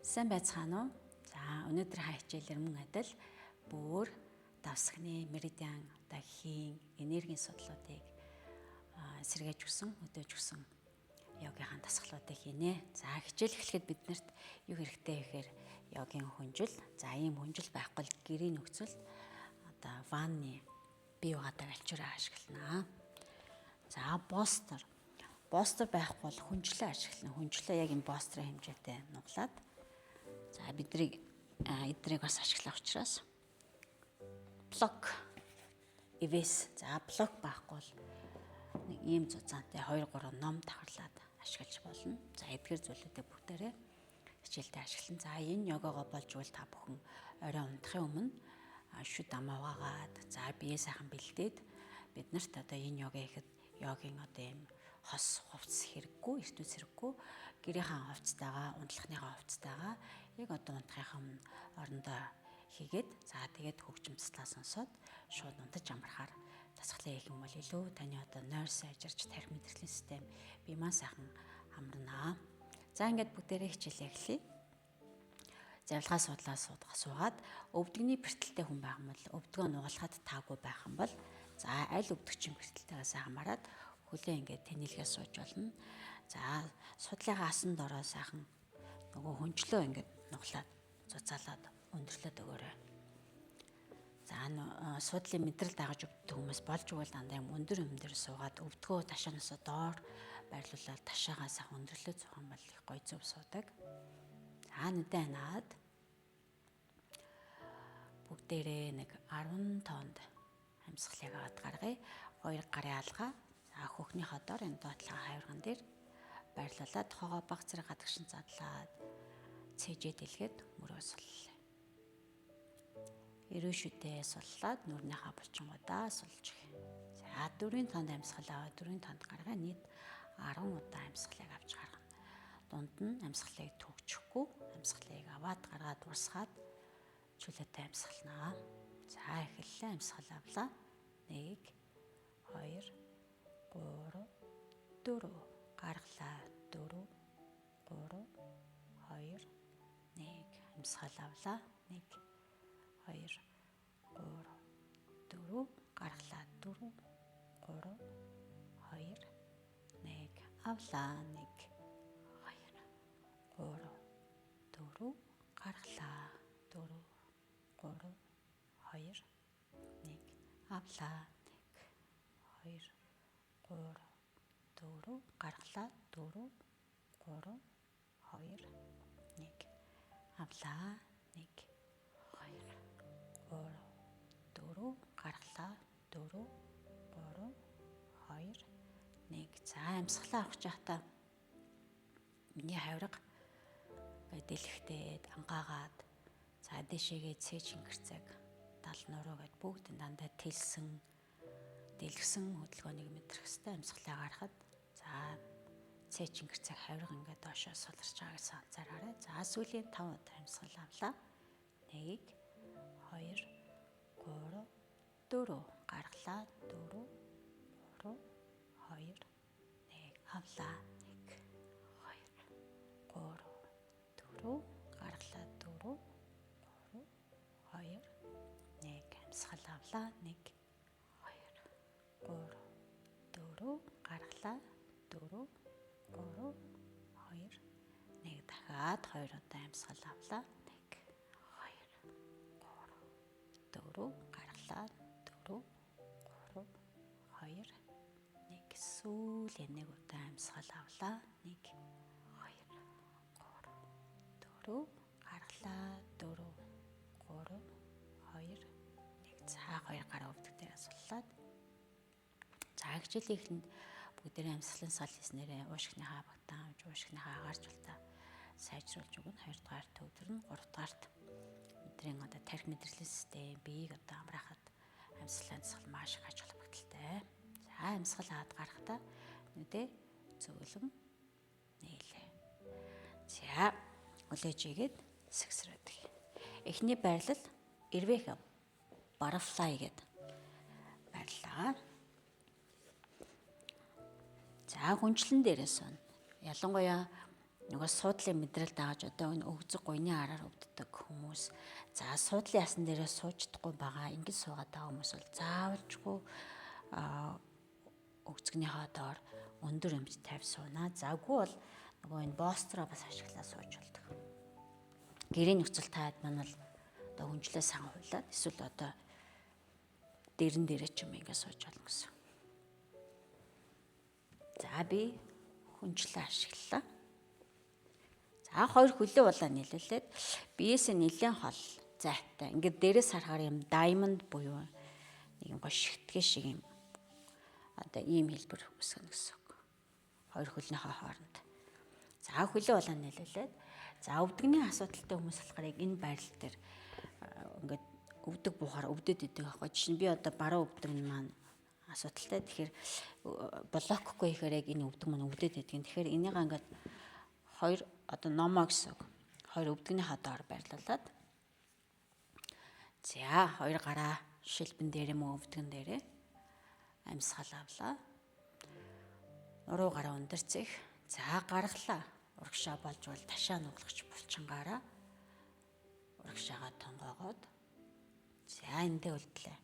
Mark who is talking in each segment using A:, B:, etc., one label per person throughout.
A: Сайн байцгаана уу? За өнөөдрийн хичээлээр мөн адил бөөр, давсганы, меридиан, хийн, энергийн судлалуудыг сэргээж өгсөн, өдөөж өгсөн йогийнхаа дасгалуудыг хийнэ. За хичээл эхлэхэд биднэрт юу хэрэгтэй гэхээр йогийн хүнжил. За ийм хүнжил байхгүй л гэрийн нөхцөлд ванны бие угаадаг альчураа ашиглана. За бостер байхгүй бол хүнжлээ ашиглана. Хүнжлээ яг энэ бострын хэмжээтэй нуглаад за эдрийг бас ашиглах учраас блок эвэс блок байхгүй бол нэг ийм зузаантай 2-3 ном давхарлаад ашиглаж болно. За эдгээр зүйлүүдээ бүгдээрээ хичээлдээ ашиглана. За энэ йогогоо болж үйл та бүхэн орой унтахын өмнө шүд амаа угаагаад за бие сайхан бэлдээд биднэрт энэ йога ихэд йогийн ийм хос хувцс хэрэггүй, эртүс хэрэггүй гэрийнхаа хувцтайгаа, унтлахныхаа хувцтайгаа яг унтахын орондоо хийгээд за тэгээд хөгжимцлаа сонсоод шууд унтаж амархаар дасгалаа хийх юм бол илүү таны нойр сайжирч тархи мэдрэлийн систем бие маань сайхан амарнаа. За ингээд бүгдээрээ хичээлээ эхлэе. Завилгаа суугаад өвдөгний бэртэлтэй хүн байх юм бол өвдгөө нугалахад таагүй байх юм бол за аль өвдөгчийн бэртэлтэйгээ сайхан мараад хүлээ ингээд тэнэлгээ сууж болно. За судлаагаа асан дороо сайхан нөгөө хүнчлөө ингээд нуглаад зузаалаад өндөрлөд өгөөрэй. За судлын мэдрэл дагаж өвддөг хүмүүс болж өгвөл дандаа юм өндөр дээр суугаад өвдгөө ташаанаас доор байрлуулаад ташаагаа сайхан өндөрлөд суух юм бол их гоё зөв суудаг. За нүдэ ханаад бүгдээрээ нэг 10 тоонд амьсгалыг аваад гаргая. 2 гарын алгаа за хөхнийхөө доор энэ доотлогын хавирган дээр байрлуулад хоогоо баг зэрэг гадагшин задлаад цэжээ дэлгээд мөрөө суллаа. Эрүүшүдээ суллаад нүрнийхээ булчингуудаа сулж өгье. За 4 тоонд амьсгал аваад 4 тоонд гаргая. Нийт 10 удаа амьсгалыг авч гаргана. Дунд нь амьсгалыг төгжихгүй амьсгалыг аваад гаргаад урсгаад чөлөөтэй амьсгалнаа. За эхэллээ амьсгал авлаа. 1 2 3 4 гаргалаа 4 3 2 1 амьсгал авлаа 1 2 3 4 гаргалаа 4 3 2 1 авлаа 1 2 3 4 гаргалаа 4 3 2 1 авлаа 1 2 3 4 гаргалаа 4 3 2 1 авлаа 1 2 3 4 гаргалаа 4 3 2 1 за амьсгалаа авах жахта миний хавирга дэлгэхтээд ангаагаад за дэшегээ цээж ингэрцэг 70 нуруу гэд бүгд дандаа тэлсэн дэлгсэн хөдөлгөөнийг мэдрэх хэвээр амьсгалаа гаргахад за цээж ингэрцэг хавирга ингээд доошоо суларч байгаа гэсэн анзаараарай. За сүүлийн 5 удаа амьсгал авлаа. 1 2 3 4 гаргалаа 4 3 2 1 авлаа 1 2 3 4 гаргалаа 4 3 2 1 амьсгал авлаа 1 2 3 4 гаргалаа 4 3 2 1 дахиад 2 удаа амьсгал авлаа 1 2 3 4 гаргалаа 4 3 2 1 сүүлийн 1 удаа амьсгал авлаа 1 2 3 4 гаргалаа 4 3 2 1 за 2 гараа өвдөх дээр суллаад за хичээлийн эхэнд бүгдээрээ амьсгалын сал хийснээрээ уушгийнхаа багтаан авч уушгийнхаа агаарч ултаа сайжруулж өгнө. 2 дугаарт төвлөрнө. 3 дугаарт өдрийн тархи мэдрэлийн систем биеийг амраахад амьсгалын маш их ач холбогдолтой. За амьсгал аваад гарахдаа нүдээ зөөлөн нийлээ. За үлээж игээд сэгсрээд. Эхний байрлал эрвэх butterfly гэдэг байрлалаа. За хүнчлэн дээрээс нь ялангуяа нөгөө суудлын мэдрэл дааж одоо энэ өвзөг гуйны араар өвддөг хүмүүс. За суудлын ясан дээрээ суучдахгүй байгаа ингэж суугаад байгаа хүмүүс бол заавалжгүй өвзгнийхөө доор өндөр эмч тавь сууна. Заггүй бол нөгөө энэ бостроо бас ашиглаад сууж болдог. Гэрийн нөхцөл таад маань бол одоо хүнчлээ сан хуулаад эсвэл одоо дэрэн дээрээ ч юм ингэ сууж болно гэсэн. За би хүнчлээ ашиглалаа. За хоёр хөлөө улаа нийлүүлээд биеэсээ нэлээд хол зайтай. Ингээд дээрээс харахаар юм diamond буюу нэг юм гоё шигтгэн шиг юм одоо ийм хэлбэр үүсгэнэ гэсэн үг. Хоёр хөлнийхөө хооронд. За хөлөө улаа нийлүүлээд за өвдөгний асуудалтай хүмүүс болохоор яг энэ байрлал дээр ингээд өвдөг буухаар өвдөд идэг аахгүй. Жишээ нь би одоо баруун өвдөг нь маань асуудалтай. Тэгэхээр блокгүй ихээр яг энэ өвдөг маань өвдөд идэг. Тэгэхээр энийгээ ингээд хоёр одоо номоо гэсэн үг. Хоёр өвдөгнийхөө доор байрлуулад за хоёр гараа шилбэн дээр юм уу өвдгөн дээрээ амьсгал авлаа. Уруу гараа өндөрцөх. За гаргалаа. Урагшаа болж бол ташаа нуглагч булчингаараа урагшаагаа тонгоогоод за эндээ үлдлээ.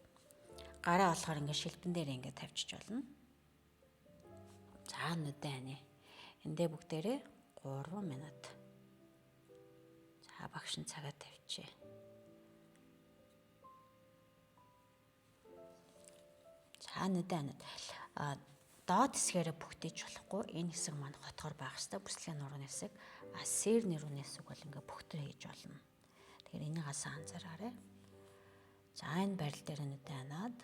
A: Гараа болохоор ингээд шилбэн дээр ингээд тавьчих болно. За нүдэн ани. Эндээ бүгдээрээ 3 минут. За багш нь цагаа тавьчихъя. За нүдэн анид. Доод хэсгээрээ бүгдэж болохгүй. Энэ хэсэг маань хотгоор байх хэвээр бүслэгийн нурууны хэсэг. Сэр нэрүүний хэсэг бол ингээ бүгтэр хийж болно. Тэгэхээр энийг асаа анзаараарай. За энэ барил дээр нүдэн анаад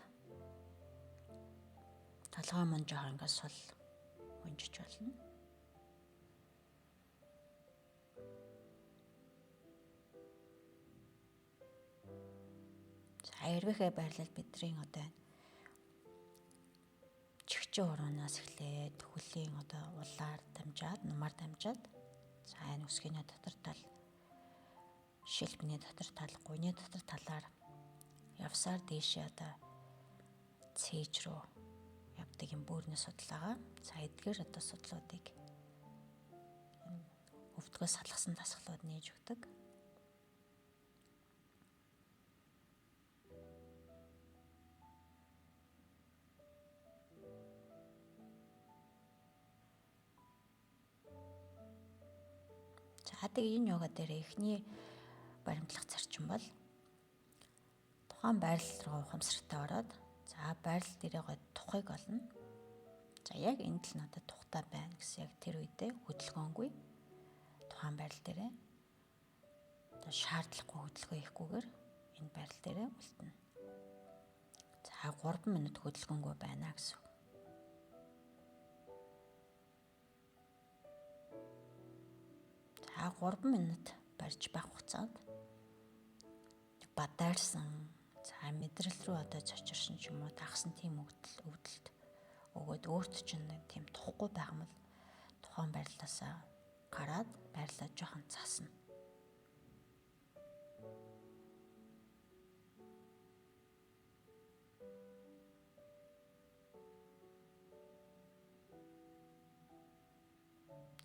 A: толгой мөн жоо ингээ сул унжиж болно. За эрвэхэ байрлал бидний одоо чихчэн хуруунаас эхлээд хөлийн одоо улаар дамжаад, нумаар дамжаад за энэ өсгийний дотор тал, шилбэний дотор тал, гуйны дотор талаар явсаар дээшээ одоо цээж рүү явдаг юм бөөрийн судалгаа. За эдгээр одоо судлуудыг өвдгөөс салгасан дасгалууд нээж өгдөг. Тэгээ энэ йога дээр эхний баримтлах зарчим бол тухайн байрлал руу ухамсартай ороод за байрлал дээрээ гой тухыг олно. За яг энд л надад тухтай байна гэсэн яг тэр үедээ хөдөлгөөнгүй тухайн байрлал дээрээ одоо шаардлагагүй хөдөлгөөн хийхгүйгээр энэ байрлал дээрээ үлдэнэ. За 3 минут хөдөлгөөнгүй байна гэсэн. За 3 минут барьж байх хугацаанд бадаарсан за мэдрэл рүү одоо цочирсон ч юм уу дагсан тийм өвдөлт өгөөд өөрт чинь тийм тухгүй байх юм бол тухайн байрлалаасаа гараад байрлалаа жоохон засна.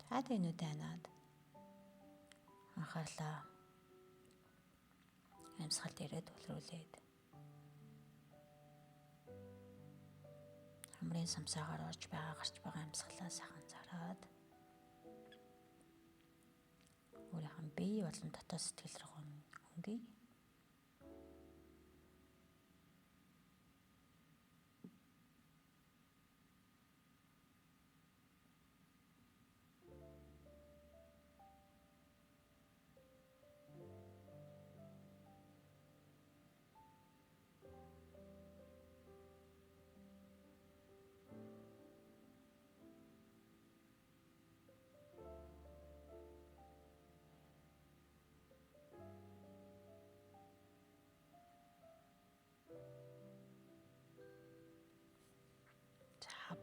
A: За тэнүүдээ анаад анхаарлаа амьсгал дээрээ төвлөрүүлээд хамрын самсаагаар орж байгаа гарч байгаа амьсгалаа сайхан зараад өөрийнхөө бие болон дотоод сэтгэл рүү өнгөе.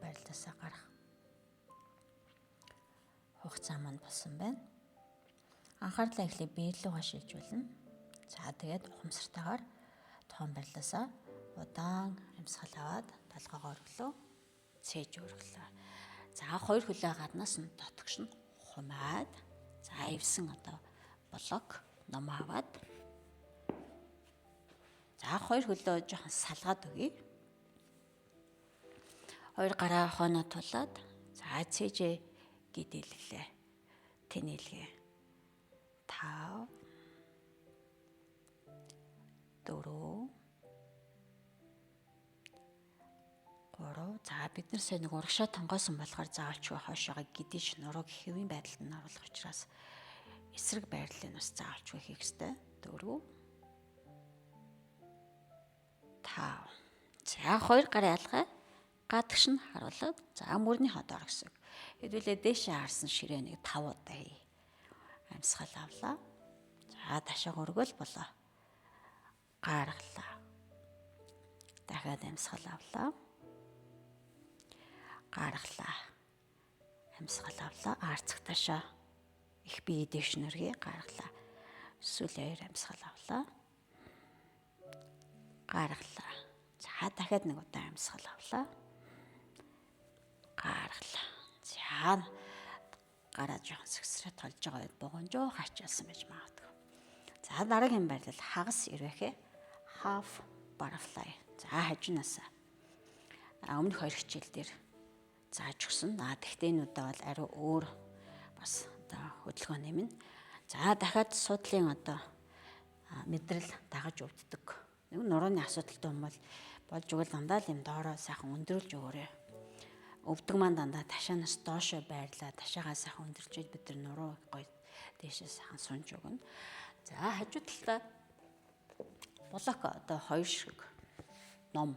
A: Байрлалаасаа гарах хугацаа маань болсон байна. Анхаарлаа эхлээ бие рүү шилжүүлнэ. За тэгээд ухамсартайгаар тухайн байрлалаасаа удаан амьсгал аваад толгоогоор өглөө цээж өргөлөө. За хоёр хөлөө гаднаас нь дотгош нь хумаад За эвсэн одоо блок ном аваад за 2 хөлөө жоохон салгаад өгье. 2 гараа хоноо тулаад за цээжээ гидэлглээ. Тэнэлгээ. 5 4 3 за бид нар сайн нэг урагшаа тонгоосон болохоор заавалчгүй хойшоогоо гидэж нурууг хэвийн байдалд нь оруулах учраас эсрэг байрлалыг бас заавалчгүй хийх ёстой. 4 5 за 2 гарын ялгаа гадагш нь харуулад за мөрний ходоор гэсэн. Хэдүүлээ дээшээ харсан ширээнийг 5 удаа хий. Амьсгал авлаа. За ташааг өргөл болоо. Гаргалаа. Дахиад амьсгал авлаа. Гаргалаа. Амьсгал авлаа. Арцах ташаа их бие дэвшнэргээ гаргалаа. Эсвэл 2 амьсгал авлаа. Гаргалаа. За дахиад 1 удаа амьсгал авлаа. Гаргалаа. За гараа жоохон сэгсрээ толж байгаа үед бугунжоо хачаасан байж магадгүй. За дараагийн байрлал хагас ирвэхэ half butterfly. За хажуунаас өмнөх 2 хичээл дээр зааж өгсөн. Тэгтээ энэ удаа бол ариу өөр бас одоо хөдөлгөөн нэмнэ. За дахиад судлалын одоо мэдрэл дагаж өвддөг. Нэг нурууны асуудалтай юм бол болж өгөл дандаа л юм доороо сайхан өндрүүлж өгөөрэй. Өвдөг маань дандаа ташаанаас доошоо байрлаа. Ташаагаа сайхан өндөрчөөд бид нар нуруу гоё дээшээ сайхан сунж өгнө. За хажуу талдаа блок одоо 2 ширхэг ном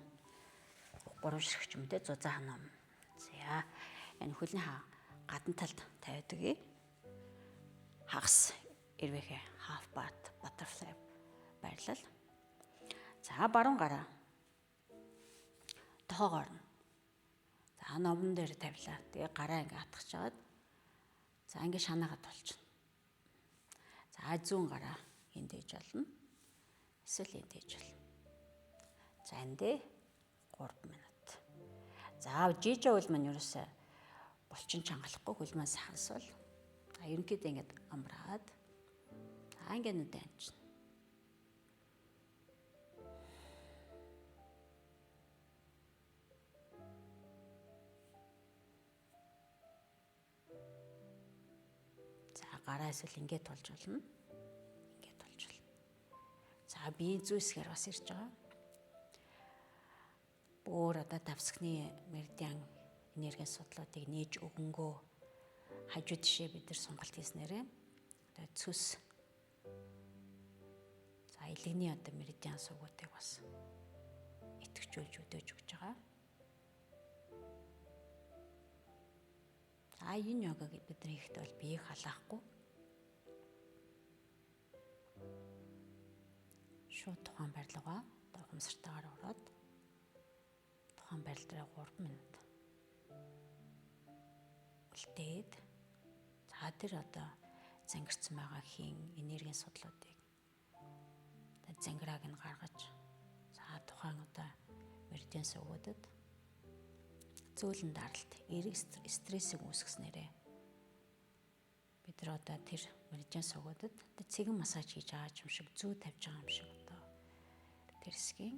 A: 3 ширхэг ч юм дээ зузаан ном. За энэ хөлний гадна талд тавиад өгье. Хагас ирвэхэ half butterfly байрлал. За баруун гараа тоогоор нь. За номон дээр тавилаа. Тэгээ гараа ингээ атгах чагаад за ингээ шанаагаад толчихно. За зүүн гараа энд дэж болно. Эсвэл энд дэж болно. За эндээ 3 минут. За жижиг үйл маань ерөөсөө булчин чангалахгүй хөл маань сахалсвал ерөнхийдөө ингээд амраад за ингээ нүдэ амжина. Гараа эсвэл ингээд тулж болно. Ингээд тулж болно. За би зүйсгээр бас ирж байгаа. Бүр одоо давсгны меридиан энергийн судлуудыг нээж өгөнгөө хажуу тишээ бид нар сонголт хийснээрээ одоо цөс за илэгний одоо меридиан сугуудыг бас идэвхжүүлж өдөөж өгч байгаа. За энэ йогаг бид нар хийхдээ бол биеийг халаахгүй шууд тухайн барилгаа одоо ухамсартайгаар ороод тухайн барил дээр 3 минут үлдээд за тэр одоо зангирсан байгаа хийн энергийн судлуудыг зангирааг нь гаргаж за тухайн одоо меридиан сувгуудад зөөлөн даралт эерэг стрессийг үүсгэснээрээ бид нар одоо тэр меридиан сувгуудад цэгэн массаж хийж байгаа юм шиг зүү тавьж байгаа юм шиг одоо тэр хэсгийн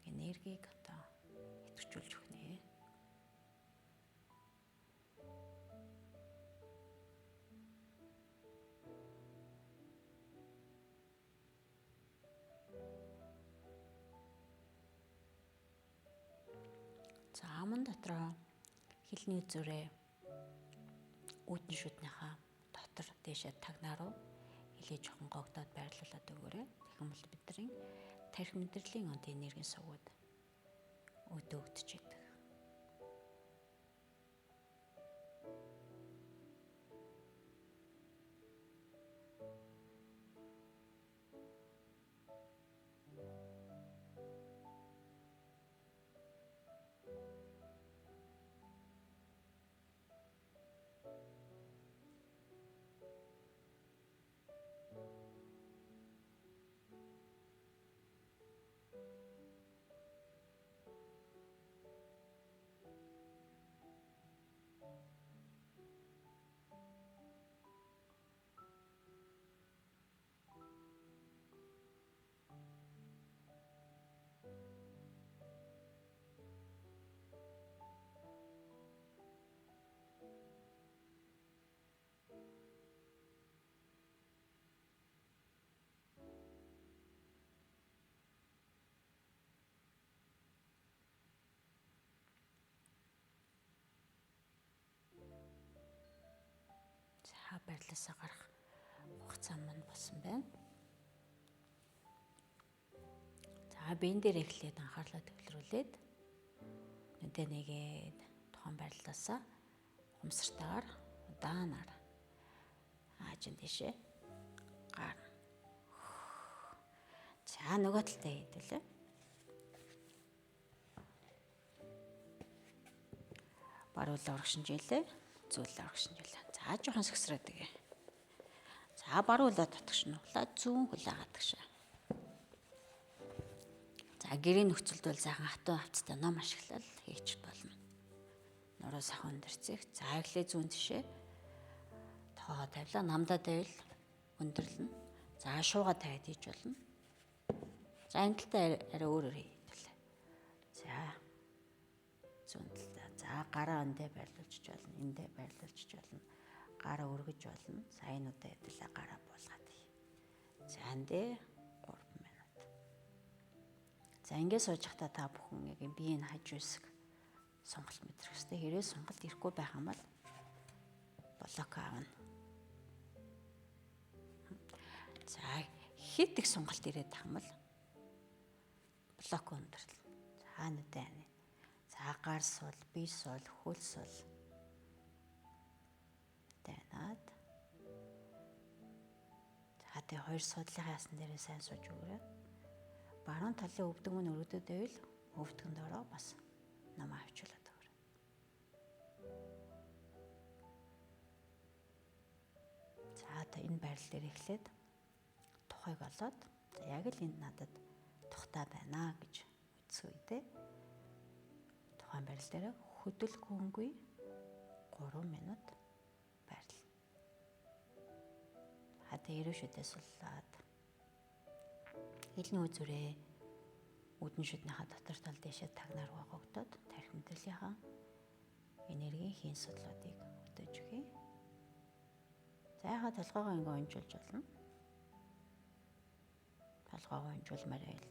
A: энергийг одоо идэвхжүүлж өгнө. За аман дотроо хилний зүрээ үүдэн шүднийхаа дотор дээшээ тагнаа руу хилээ жоохон гогдоод байрлуулад өгөөрэй. Тэгэх юм бол бидний тархи мэдрэлийн онц энергийн сувгууд өдөөгдөж идэг. За барилаасаа гарах хугацаа маань болсон байна. За биен дээр эхлээд анхаарлаа төвлөрүүлээд нүдэ нэгээд тухайн барилаасаа ухамсартайгаар удаанаар аажин дэшээ гарна. За нөгөө талтай хийдэлээ. Баруулаа урагш шинжилээ, зүүлээ урагш шинжилээ. За жоохон сэгсрээд гээ. За баруулаа татгаш нуулаа зүүн хулаа гадагшаа. За гэрийн нөхцөлд бол заахан хатуу хавцтай ном ашиглал хийч болно. Нуруу сахан өндөрцөх. За эхлээ зүүн тишээ тоо тавилаа, намдаа тавил өндөрлөн. За шууга тавиад хийж болно. За энэ талтай арай өөрөөр хийдэлээ. За зүүн талтай. За гараа эндээ байрлуулж болно, эндээ байрлуулж болно. Гараа өргөж болно. За энэ удаа хэдэлээ гараа буулгаад хий. За эндээ 3 минут. За ингээд сууж захта та бүхэн яг биеийн хаж үсэг сонголт мэдрэх хэрэгтэй. Хэрвээ сонголт ирэхгүй байх юм бол блок аавна. За хэд их сонголт ирээд тах юм бол блок өндөрлөн. За нүдэн. За гар суул, бие суул, хөл суул. Тэнад. За тэгээ хоёр суудлын яасан дээрээ сайн сууж өгөөрэй. Баруун талын өвдөг мөн өргөдөд байвал өвдгөн доороо бас намаа авчуулаад өгөөрэй. За одоо энэ байрал дээр эхлээд тухайг олоод яг л энд надад тухтай байна гэж үзсэн үедээ тухайн байрал дээр хөдөлгөөнгүй 3 минут байрлал. Хатаа ирүүшүүдээ суллаад хэлний үзүрээ үдэн шүднийхаа дотор тал дэшээ тагнаар гоогдоод тарих мэдрэлийн энергийн хийн судлуудыг өдөөж өгье. За яхаа толгоогоо ингээ онжуулж болно. Толгоогоо онжуулмаар байл.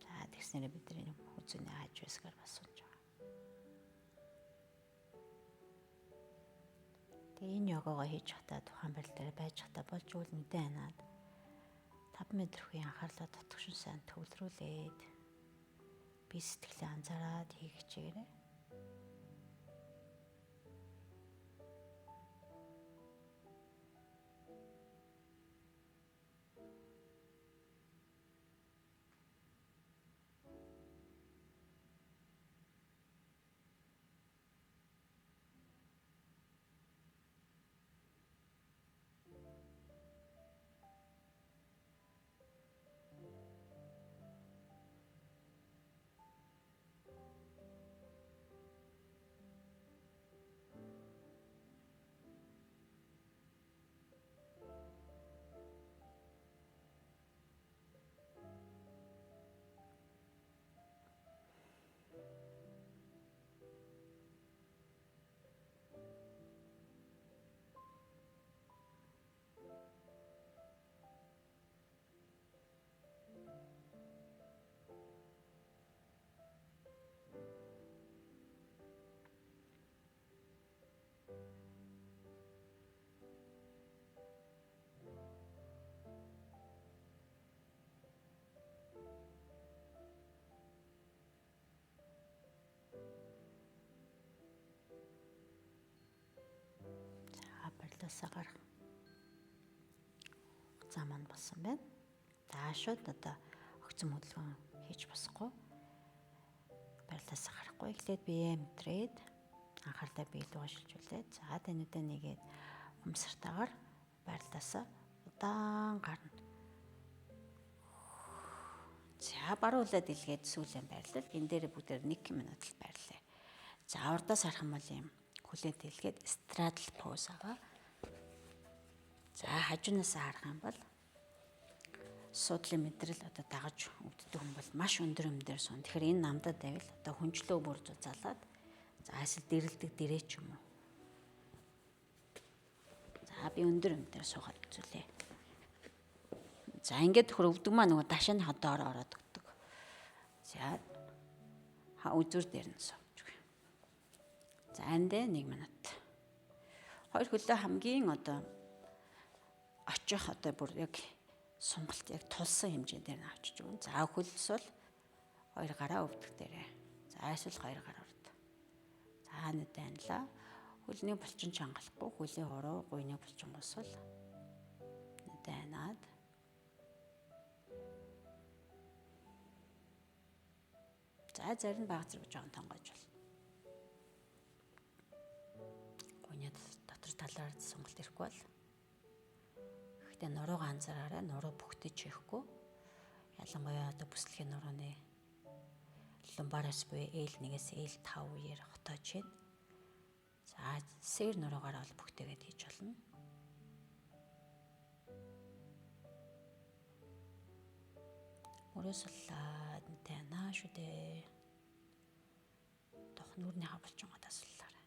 A: За тэгснээр бидний үзүүний хаж үсгээр бас сунж байгаа. Тэгээ энэ йогогоо хийж хатаа тухайн байрал дээр байж хатаа болж үл нүдэн ханаад 5 метрийн анхаарлаа татгшин сайн төвлөрүүлээд би сэтгэлээ анзаараад хийх хичээгээрэй. Барилаасаа гарах хугацаа маань болсон байна. За шууд одоо огцом хөдөлгөөн хийж босхгүй. Барилаасаа гарахгүй эхлээд бие мэдрээд анхаарлаа бие рүү шилжүүлээд за тэнүүдээ нэгээд ухамсартайгаар барилаасаа удаан гарна. За баруулаад илгээд сүүлийн байрлал энэ дээр бүгдээр 1 минут л байрлаа. За урдаас харах юм бол юм хүлээд илгээд страдл поз байгаа. За хажуунаасаа харах юм бол суудлын мэдрэл одоо дагаж өвддөг хүн бол маш өндөр өмдөр суун. Тэгэхээр энэ намдад байвал одоо хүнчлөө бүр зузаалаад за эсвэл дэрэлдэг дэрээ ч юм уу. За би өндөр өмдөр суугаад үзүүлээ. За ингээд төхөр өвдөг маа нөгөө дашааны ходоор ороод өгдөг. За үзүр дээр нь сууж. За эндээ 1 минут. Хоёр хөлөө хамгийн одоо очих одоо бүр яг сонголт яг тулсан хэмжээгээр нь авчиж өгнө. За хөлс бол 2 гараа өвдөх дээрээ. За эсвэл 2 гараа урд. За нэг данлаа. Хөлний булчин чангалахгүй хөлийн хуруу гуйны булчин босвол дайнаад за зарим нь баг зэрэг жоон тонгойж бол. Гуйны дотор талаар сонголт ирэхгүй бол. Гэхдээ нуруугаа анзаараарай. Нуруу бүгдэж хийхгүй. Ялангуяа одоо бүслэгийн нурууны lumbaris буюу L1-ээс L5 үеэр хотоож байна. За сэр нуруугаар бол бүгдээгээд хийж болно. Мөрөөс суллаад тэнаа шүү дээ. Тох нүрний хавлчингоо суллаарай.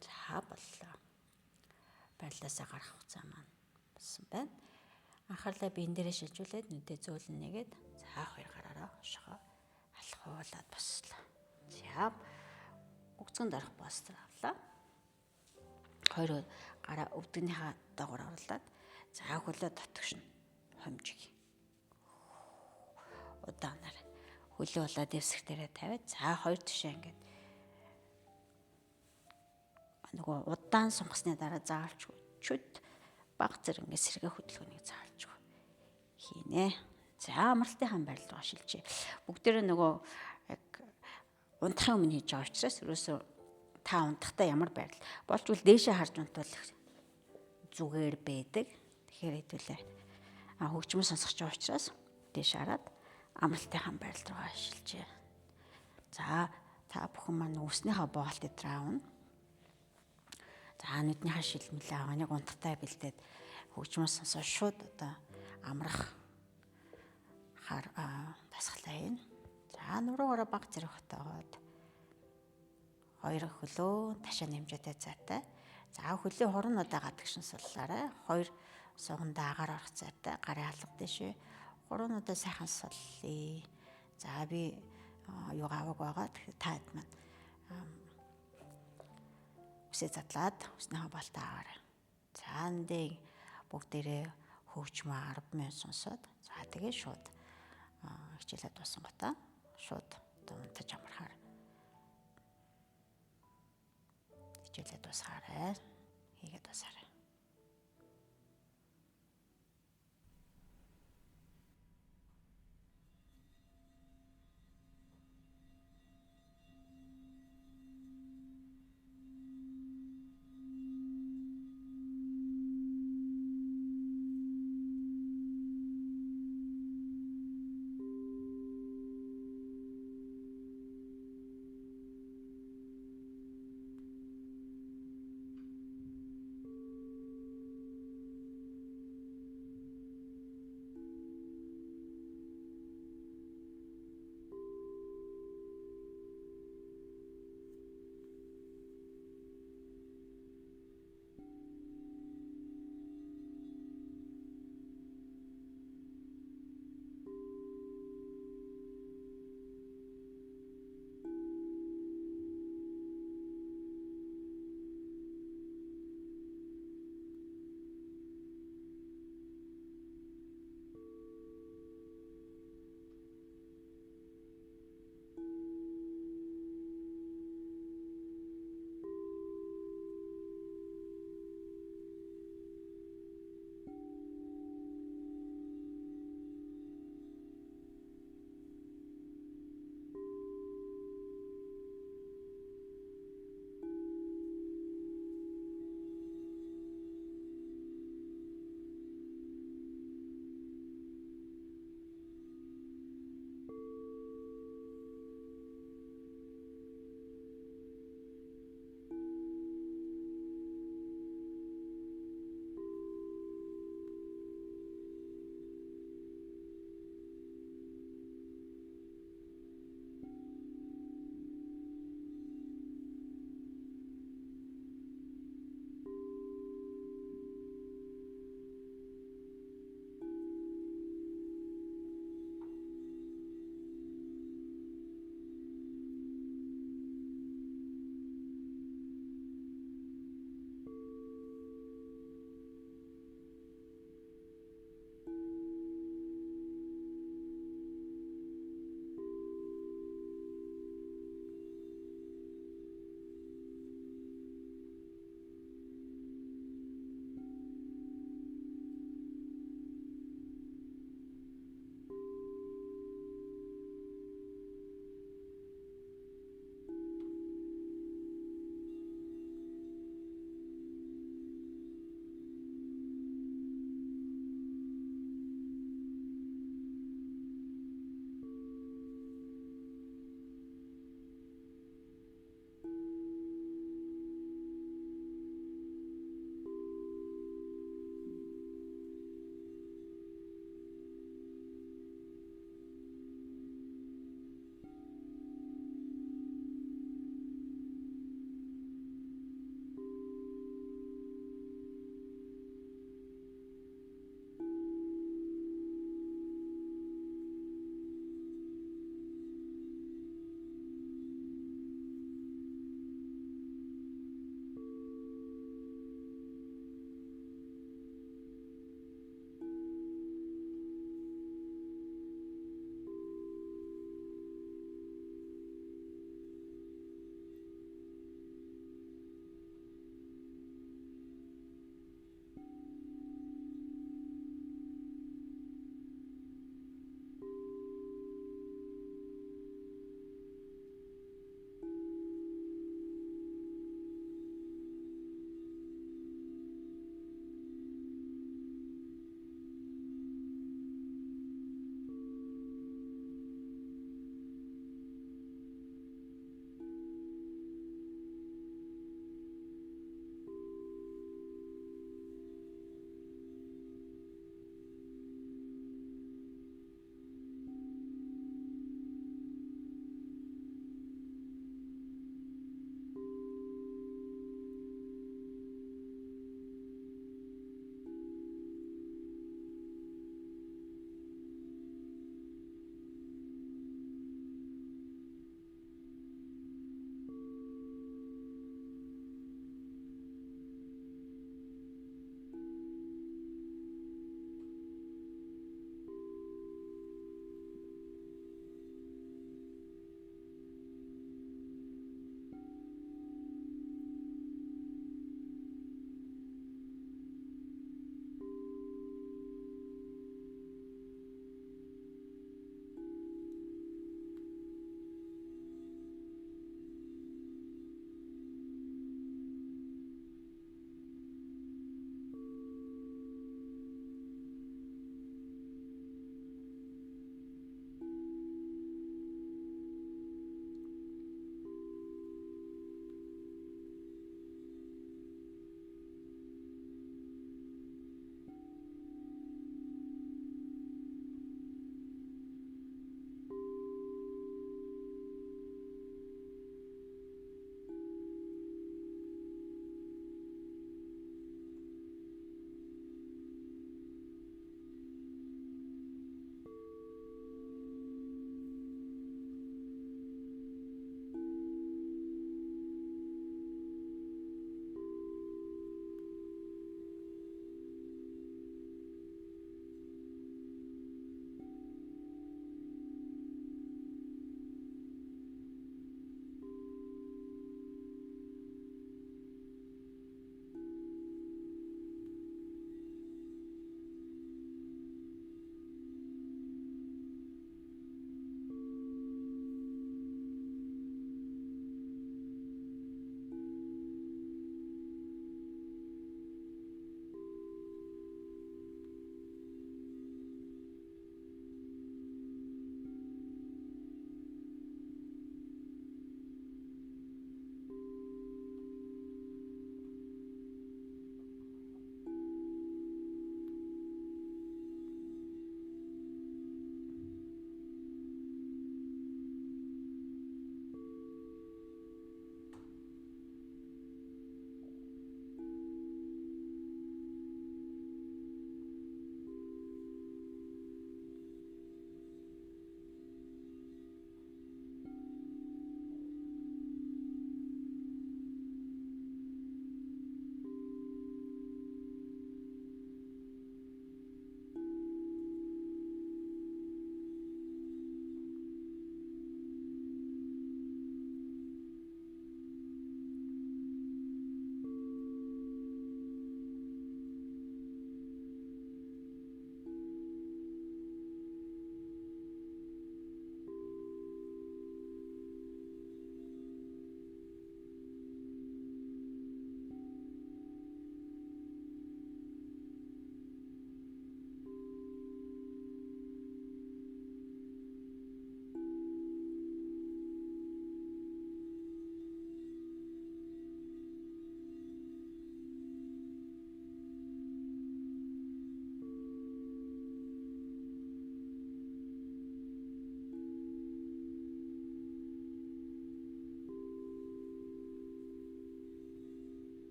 A: За боллоо. Барилдаасаа гарах хугацаа маань болсон байна. Анхаарлаа биен дээрээ шилжүүлээд нүдээ зөөлөн нэгээд за 2 гараараа хошгоо алхуулаад бослоо. За өгцөн дарах постэр авлаа. 2 гараа өвдгнийхаа доогоор оруулаад за хөлөө дотгошно хомжиг. Удаанаар хөлөө болоо дэвсгэр дээрээ тавиад за 2 тишээ ингээд нөгөө удаан сунгасны дараа заавалч чүд баг зэрэг ингээд сэргээ хөдөлгөөнийг заавалч хийнэ. За амралтын байрал руу шилжээ. Бүгдээрээ нөгөө яг унтахын өмнө хийж байгаа учраас ерөөсөө та унтахдаа ямар байрал болж үл дээшээ харж унтвал зүгээр байдаг. Тэгэхээр хэдүүлээ хөгжмөн сонсох байгаа учраас дээш хараад амралтын байрал руу шилжээ. За та бүхэн маань үснийхаа боолт дээр аавна. За нүднийхээ шилмэлээ аваа нэг унтахтай бэлдээд хөгжмөн сонсоо шууд одоо амрах дасгалаа юм. За нуруугаараа баг зэрэг хотоогоод 2 хөлөө ташаа нэмжээтэй зайтай. За хөлийн хурнуудаа гадагшин суллаарай. 2 сугандаа агаар орох зайтай. Гарын алга дэшээ. Хурнуудаа сайхан суллаа. За би юу аваг байгаа. Тэгэхээр та хэд маань үсээ задлаад үснийхээ болтоо аваарай. За эндээ бүгдээрээ хөгжмөө 10 минут сонсоод за тэгээ шууд хичээлээ дууссан готаа шууд унтаж амархаар хичээлээ дуусгаарай. Хийгээд дуусаарай.